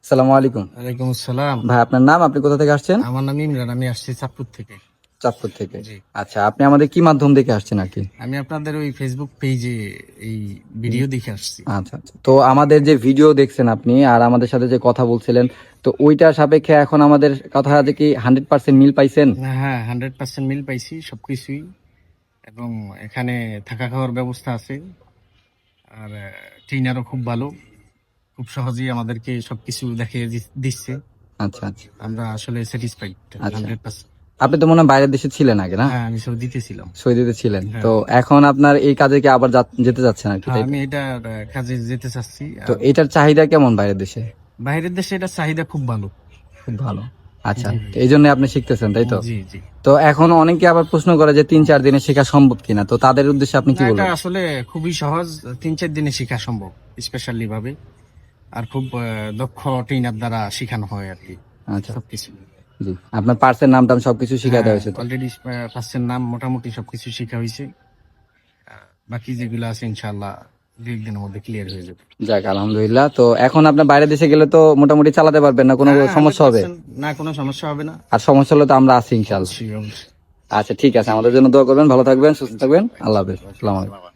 আসসালামু আলাইকুম। ওয়ালাইকুম আসসালাম। ভাই আপনার নাম, আপনি কোথা থেকে আসছেন? আমার নাম ইমরান, আমি আসছি চাঁদপুর থেকে। চাঁদপুর থেকে। জি, আচ্ছা, আপনি আমাদের কি মাধ্যম দেখে আসছেন আর কি? আমি আপনাদের ওই ফেসবুক পেজে এই ভিডিও দেখে আসছি। আচ্ছা আচ্ছা, তো আমাদের যে ভিডিও দেখছেন আপনি আর আমাদের সাথে যে কথা বলছিলেন, তো ওইটার সাপেক্ষে এখন আমাদের কথা যে কি 100% মিল পাইছেন? হ্যাঁ, 100% মিল পাইছি সবকিছুই, এবং এখানে থাকা খাওয়ার ব্যবস্থা আছে। আর ট্রেনারও খুব ভালো, খুব সহজেই আমাদেরকে সবকিছু দেখিয়ে দিচ্ছে। আচ্ছা আচ্ছা আমরা আসলে স্যাটিসফাইড আচ্ছা। 100%। আপনি তো মনে হয় বাইরের দেশে ছিলেন আগে, না? হ্যাঁ, আমি সৌদিতে ছিলাম। সৌদিতে ছিলেন, হ্যাঁ তো এখন আপনার এই কাজে কি আবার যেতে যাচ্ছেন আর কি, হ্যাঁ, তাই তো? আমি এটা কাজে যেতে চাচ্ছি। তো আর এটার চাহিদা কেমন বাইরের দেশে? বাইরের দেশে এটা চাহিদা খুব ভালো। খুব ভালো। আচ্ছা, জি তো এই জন্য আপনি শিখতেছেন, তাই তো? জি জি। তো এখন অনেকে আবার প্রশ্ন করে যে 3-4 দিনে শেখা সম্ভব কিনা, তো তাদের উদ্দেশ্যে আপনি না, কি এটা বলবেন? আসলে খুবই সহজ, 3-4 দিনে শেখা সম্ভব, স্পেশালি ভাবে। আর খুব দক্ষ ট্রেনার দ্বারা শেখানো হয় আর কি আচ্ছা, সবকিছু। জি। আপনার পার্সের নাম টাম সবকিছু শিখাই দেওয়া হ্যাঁ, হয়েছে তো? অলরেডি ফার্স্টের নাম মোটামুটি সবকিছু শেখা হয়েছে। বাকি যেগুলো আছে ইনশাআল্লাহ 2-1 দিনের মধ্যে ক্লিয়ার হয়ে যাবে। যাক, আলহামদুলিল্লাহ। তো এখন আপনার বাইরের দেশে গেলে তো মোটামুটি চালাতে পারবেন, না কোনো হ্যাঁ, সমস্যা হবে? 100%। না, কোনো সমস্যা হবে না। আর সমস্যা হলে তো আমরা আছি ইনশাল্লাহ। অবশ্যই অবশ্যই। আচ্ছা, ঠিক আছে, আমাদের জন্য দোয়া করবেন, ভালো থাকবেন, সুস্থ থাকবেন। আল্লাহ হাফেজ, আসসালামু আলাইকুম।